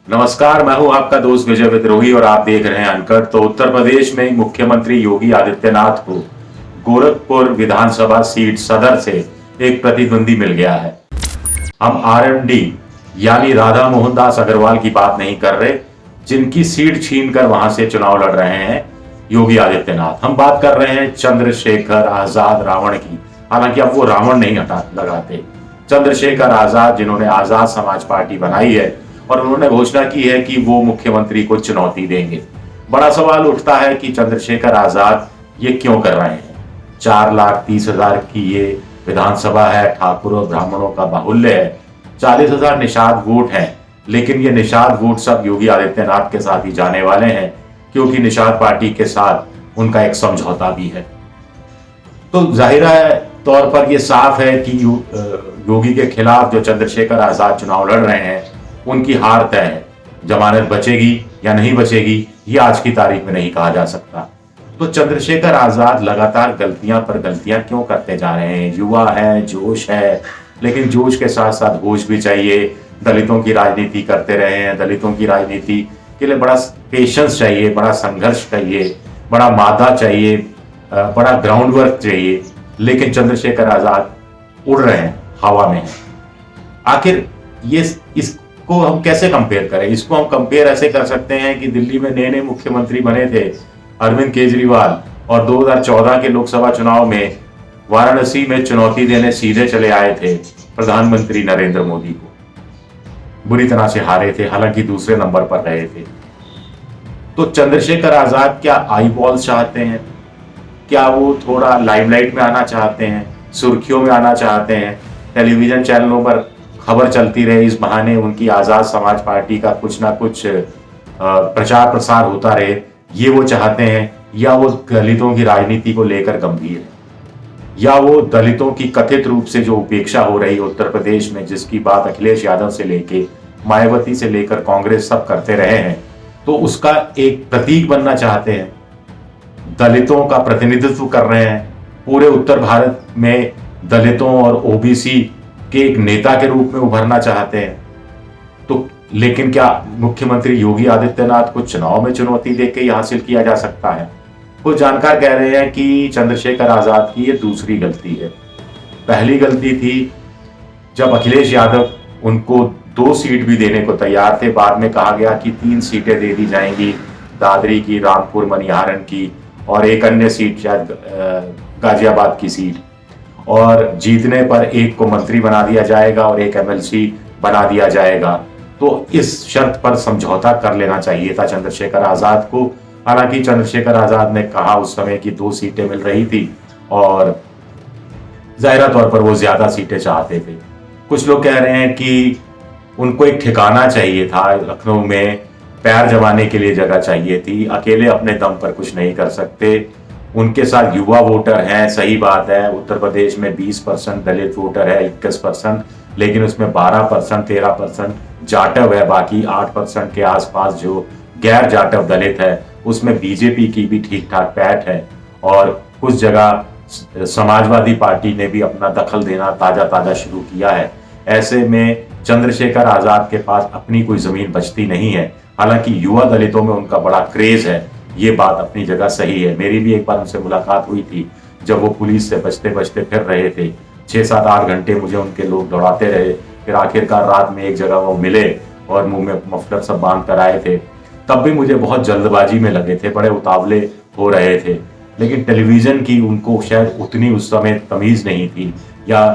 नमस्कार, मैं हूं आपका दोस्त विजय विद्रोही और आप देख रहे हैं अनकट। तो उत्तर प्रदेश में मुख्यमंत्री योगी आदित्यनाथ को गोरखपुर विधानसभा सीट सदर से एक प्रतिद्वंदी मिल गया है। हम आरएमडी यानी राधा मोहन दास अग्रवाल की बात नहीं कर रहे, जिनकी सीट छीनकर वहां से चुनाव लड़ रहे हैं योगी आदित्यनाथ। हम बात कर रहे हैं चंद्रशेखर आजाद रावण की। हालांकि अब वो रावण नहीं हटा लगाते, चंद्रशेखर आजाद, जिन्होंने आजाद समाज पार्टी बनाई है और उन्होंने घोषणा की है कि वो मुख्यमंत्री को चुनौती देंगे। बड़ा सवाल उठता है कि चंद्रशेखर आजाद ये क्यों कर रहे हैं। 4,30,000 की ये विधानसभा है, ठाकुर और ब्राह्मणों का बाहुल्य है, 40,000 निषाद वोट हैं, लेकिन ये निषाद वोट सब योगी आदित्यनाथ के साथ ही जाने वाले हैं, क्योंकि निषाद पार्टी के साथ उनका एक समझौता भी है। तो जाहिर तौर पर यह साफ है कि योगी के खिलाफ जो चंद्रशेखर आजाद चुनाव लड़ रहे हैं उनकी हार तय है। जमानत बचेगी या नहीं बचेगी ये आज की तारीख में नहीं कहा जा सकता। तो चंद्रशेखर आजाद लगातार गलतियां पर गलतियां क्यों करते जा रहे हैं। युवा है, जोश है, लेकिन जोश के साथ साथ होश भी चाहिए। दलितों की राजनीति करते रहे हैं, दलितों की राजनीति के लिए बड़ा पेशेंस चाहिए, बड़ा संघर्ष चाहिए, बड़ा मादा चाहिए, बड़ा ग्राउंड वर्क चाहिए। लेकिन चंद्रशेखर आजाद उड़ रहे हैं, हवा में। आखिर ये इसको हम कैसे कंपेयर करें। इसको हम कंपेयर ऐसे कर सकते हैं कि दिल्ली में नए नए मुख्यमंत्री बने थे अरविंद केजरीवाल, और 2014 के लोकसभा चुनाव में वाराणसी में चुनौती देने सीधे चले आए थे प्रधानमंत्री नरेंद्र मोदी को। बुरी तरह से हारे थे, हालांकि दूसरे नंबर पर रहे थे। तो चंद्रशेखर आजाद क्या आई बॉल चाहते हैं? क्या वो थोड़ा लाइमलाइट में आना चाहते हैं, सुर्खियों में आना चाहते हैं, टेलीविजन चैनलों पर खबर चलती रहे, इस बहाने उनकी आजाद समाज पार्टी का कुछ ना कुछ प्रचार प्रसार होता रहे, ये वो चाहते हैं? या वो दलितों की राजनीति को लेकर गंभीर है? या वो दलितों की कथित रूप से जो उपेक्षा हो रही है उत्तर प्रदेश में, जिसकी बात अखिलेश यादव से लेके मायावती से लेकर कांग्रेस सब करते रहे हैं, तो उसका एक प्रतीक बनना चाहते हैं? दलितों का प्रतिनिधित्व कर रहे हैं, पूरे उत्तर भारत में दलितों और ओबीसी के एक नेता के रूप में उभरना चाहते हैं। तो लेकिन क्या मुख्यमंत्री योगी आदित्यनाथ को चुनाव में चुनौती देकर यह हासिल किया जा सकता है? कुछ जानकार कह रहे हैं कि चंद्रशेखर आजाद की यह दूसरी गलती है। पहली गलती थी जब अखिलेश यादव उनको 2 सीट भी देने को तैयार थे, बाद में कहा गया कि 3 सीटें दे दी जाएंगी, दादरी की, रामपुर मनिहारन की और एक अन्य सीट शायद गाजियाबाद की सीट, और जीतने पर एक को मंत्री बना दिया जाएगा और एक एमएलसी बना दिया जाएगा। तो इस शर्त पर समझौता कर लेना चाहिए था चंद्रशेखर आजाद को। हालांकि चंद्रशेखर आजाद ने कहा उस समय कि 2 सीटें मिल रही थी और जाहिर तौर पर वो ज्यादा सीटें चाहते थे। कुछ लोग कह रहे हैं कि उनको एक ठिकाना चाहिए था, लखनऊ में पैर जमाने के लिए जगह चाहिए थी। अकेले अपने दम पर कुछ नहीं कर सकते, उनके साथ युवा वोटर हैं। सही बात है, उत्तर प्रदेश में 20% दलित वोटर है, 21%, लेकिन उसमें 12%, 13% जाटव है, बाकी 8% के आसपास जो गैर जाटव दलित है, उसमें बीजेपी की भी ठीक ठाक पैठ है। और कुछ जगह समाजवादी पार्टी ने भी अपना दखल देना ताजा शुरू किया है। ऐसे में चंद्रशेखर आजाद के पास अपनी कोई जमीन बचती नहीं है। हालांकि युवा दलितों में उनका बड़ा क्रेज है, ये बात अपनी जगह सही है। मेरी भी एक बार उनसे मुलाकात हुई थी जब वो पुलिस से बचते बचते फिर रहे थे। 6-7-8 घंटे मुझे उनके लोग दौड़ाते रहे, फिर आखिरकार रात में एक जगह वो मिले और मुंह में मफलर सब बांध कर आए थे। तब भी मुझे बहुत जल्दबाजी में लगे थे, बड़े उतावले हो रहे थे। लेकिन टेलीविजन की उनको शायद उतनी उस समय तमीज नहीं थी, या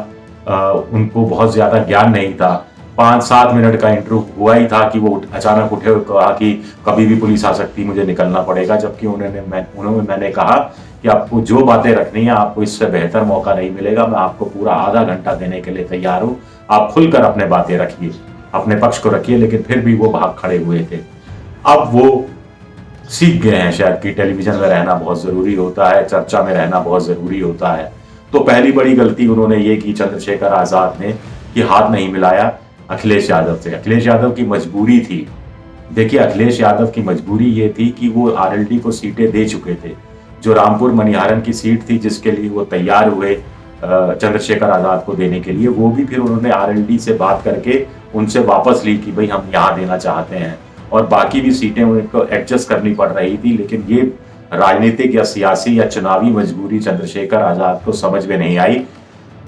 उनको बहुत ज्यादा ज्ञान नहीं था। 5-7 मिनट का इंटरव्यू हुआ ही था कि वो अचानक उठे और कहा कि कभी भी पुलिस आ सकती, मुझे निकलना पड़ेगा। जबकि मैंने कहा कि आपको जो बातें रखनी है, आपको इससे बेहतर मौका नहीं मिलेगा, मैं आपको पूरा आधा घंटा देने के लिए तैयार हूँ, आप खुलकर अपने बातें रखिए, अपने पक्ष को रखिए। लेकिन फिर भी वो भाग खड़े हुए थे। अब वो सीख गए हैं शायद कि टेलीविजन में रहना बहुत जरूरी होता है, चर्चा में रहना बहुत जरूरी होता है। तो पहली बड़ी गलती उन्होंने ये की चंद्रशेखर आजाद ने कि हाथ नहीं मिलाया अखिलेश यादव से। अखिलेश यादव की मजबूरी थी, देखिए अखिलेश यादव की मजबूरी ये थी कि वो आरएलडी को सीटें दे चुके थे। जो रामपुर मनिहारन की सीट थी जिसके लिए वो तैयार हुए, चंद्रशेखर आजाद को देने के लिए, वो भी फिर उन्होंने आरएलडी से बात करके उनसे वापस ली कि भाई हम यहाँ देना चाहते हैं, और बाकी भी सीटें उनको एडजस्ट करनी पड़ रही थी। लेकिन ये राजनीतिक या सियासी या चुनावी मजबूरी चंद्रशेखर आजाद को समझ में नहीं आई।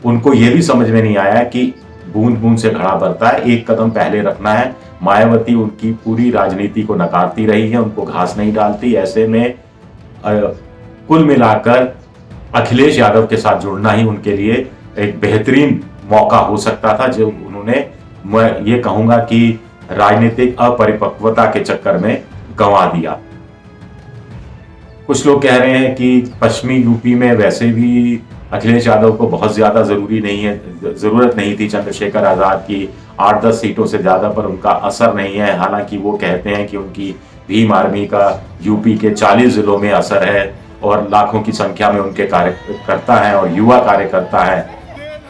उनको ये भी समझ में नहीं आया कि बूंद बूंद से घड़ा भरता है, एक कदम पहले रखना है। मायावती उनकी पूरी राजनीति को नकारती रही है, उनको घास नहीं डालती। ऐसे में कुल मिलाकर अखिलेश यादव के साथ जुड़ना ही उनके लिए एक बेहतरीन मौका हो सकता था, जो उन्होंने, मैं ये कहूंगा कि राजनीतिक अपरिपक्वता के चक्कर में गंवा दिया। कुछ लोग कह रहे हैं कि पश्चिमी यूपी में वैसे भी अखिलेश यादव को बहुत ज्यादा जरूरत नहीं थी चंद्रशेखर आजाद की 8-10 सीटों से ज्यादा, पर उनका असर नहीं है। हालांकि वो कहते हैं कि उनकी भीम आर्मी का यूपी के 40 जिलों में असर है और लाखों की संख्या में उनके कार्यकर्ता हैं और युवा कार्यकर्ता हैं।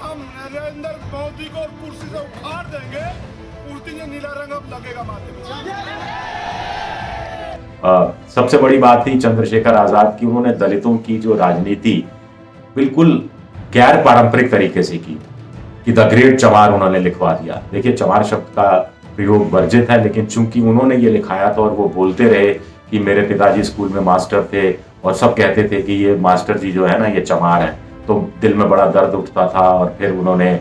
हम नरेंद्र मोदी को कुर्सी से उखाड़ देंगे, उस दिन ये नीला रंग अब लगेगा माथे में। सबसे बड़ी बात थी चंद्रशेखर आजाद की, उन्होंने दलितों की जो राजनीति बिल्कुल गैर पारंपरिक तरीके से की, कि द ग्रेट चमार उन्होंने लिखवा दिया। देखिए, चमार शब्द का प्रयोग वर्जित है, लेकिन चूंकि उन्होंने ये लिखाया था और वो बोलते रहे कि मेरे पिताजी स्कूल में मास्टर थे और सब कहते थे कि ये मास्टर जी जो है ना, ये चमार है, तो दिल में बड़ा दर्द उठता था। और फिर उन्होंने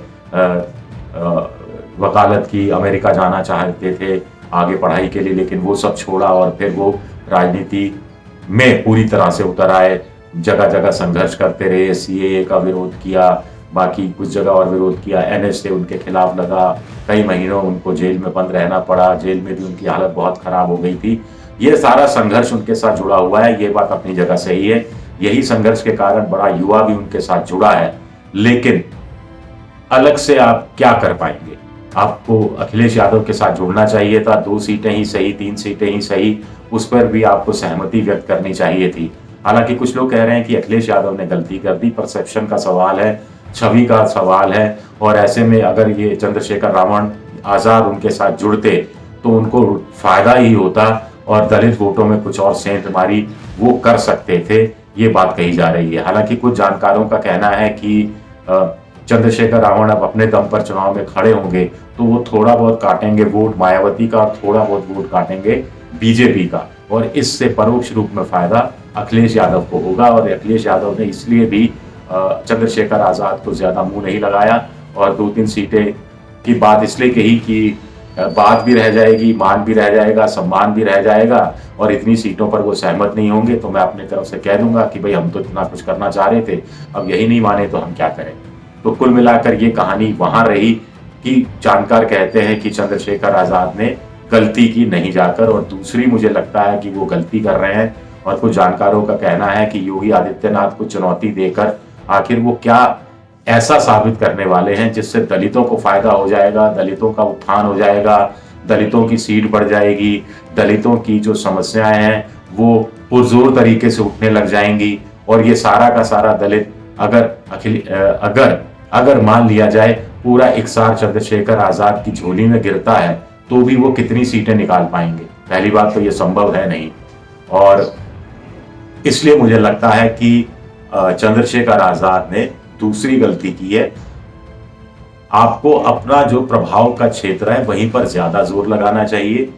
वकालत की, अमेरिका जाना चाहते थे आगे पढ़ाई के लिए, लेकिन वो सब छोड़ा और फिर वो राजनीति में पूरी तरह से उतर आए। जगह जगह संघर्ष करते रहे, सीएए का विरोध किया, बाकी कुछ जगह और विरोध किया, एनएच से उनके खिलाफ लगा, कई महीनों उनको जेल में बंद रहना पड़ा, जेल में भी उनकी हालत बहुत खराब हो गई थी। ये सारा संघर्ष उनके साथ जुड़ा हुआ है, ये बात अपनी जगह सही है। यही संघर्ष के कारण बड़ा युवा भी उनके साथ जुड़ा है। लेकिन अलग से आप क्या कर पाएंगे? आपको अखिलेश यादव के साथ जुड़ना चाहिए था, 2 सीटें ही सही, 3 सीटें ही सही, उस पर भी आपको सहमति व्यक्त करनी चाहिए थी। हालांकि कुछ लोग कह रहे हैं कि अखिलेश यादव ने गलती कर दी, परसेप्शन का सवाल है, छवि का सवाल है, और ऐसे में अगर ये चंद्रशेखर रावण आजाद उनके साथ जुड़ते तो उनको फायदा ही होता और दलित वोटों में कुछ और सेंधमारी वो कर सकते थे, ये बात कही जा रही है। हालांकि कुछ जानकारों का कहना है कि चंद्रशेखर रावण अब अपने दम पर चुनाव में खड़े होंगे तो वो थोड़ा बहुत काटेंगे वोट मायावती का और थोड़ा बहुत वोट काटेंगे बीजेपी का, और इससे परोक्ष रूप में फायदा अखिलेश यादव को होगा। और अखिलेश यादव ने इसलिए भी चंद्रशेखर आजाद को ज्यादा मुंह नहीं लगाया और 2-3 सीटें की बात इसलिए कही कि बात भी रह जाएगी, मान भी रह जाएगा, सम्मान भी रह जाएगा, और इतनी सीटों पर वो सहमत नहीं होंगे तो मैं अपनी तरफ से कह दूंगा कि भाई हम तो इतना कुछ करना चाह रहे थे, अब यही नहीं माने तो हम क्या करें। तो कुल मिलाकर ये कहानी वहां रही कि जानकार कहते हैं कि चंद्रशेखर आजाद ने गलती की नहीं जाकर, और दूसरी मुझे लगता है कि वो गलती कर रहे हैं। और कुछ जानकारों का कहना है कि योगी आदित्यनाथ को चुनौती देकर आखिर वो क्या ऐसा साबित करने वाले हैं जिससे दलितों को फायदा हो जाएगा, दलितों का उत्थान हो जाएगा, दलितों की सीट बढ़ जाएगी, दलितों की जो समस्याएं हैं वो पुरजोर तरीके से उठने लग जाएंगी। और ये सारा का सारा दलित अगर मान लिया जाए पूरा इकसार चंद्रशेखर आजाद की झोली में गिरता है तो भी वो कितनी सीटें निकाल पाएंगे? पहली बात तो ये संभव है नहीं, और इसलिए मुझे लगता है कि चंद्रशेखर आजाद ने दूसरी गलती की है। आपको अपना जो प्रभाव का क्षेत्र है वहीं पर ज्यादा जोर लगाना चाहिए,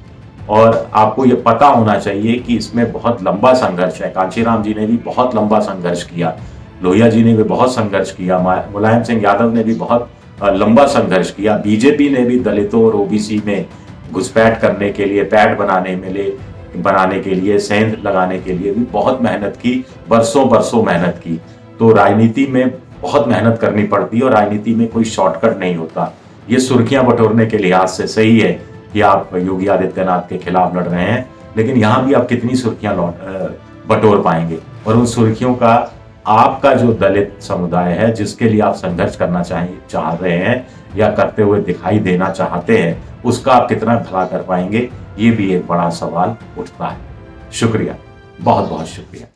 और आपको ये पता होना चाहिए कि इसमें बहुत लंबा संघर्ष है। कांशीराम जी ने भी बहुत लंबा संघर्ष किया, लोहिया जी ने भी बहुत संघर्ष किया, मुलायम सिंह यादव ने भी बहुत लंबा संघर्ष किया, बीजेपी ने भी दलितों और ओबीसी में घुसपैठ करने के लिए, पैठ बनाने के लिए, सेंध लगाने के लिए भी बहुत मेहनत की, बरसों मेहनत की। तो राजनीति में बहुत मेहनत करनी पड़ती है और राजनीति में कोई शॉर्टकट नहीं होता। ये सुर्खियां बटोरने के लिहाज से सही है कि आप योगी आदित्यनाथ के खिलाफ लड़ रहे हैं, लेकिन यहाँ भी आप कितनी सुर्खियां बटोर पाएंगे? और उन सुर्खियों का आपका जो दलित समुदाय है जिसके लिए आप संघर्ष करना चाह रहे हैं या करते हुए दिखाई देना चाहते हैं, उसका आप कितना भला कर पाएंगे? ये भी एक बड़ा सवाल उठता है। शुक्रिया, बहुत बहुत शुक्रिया।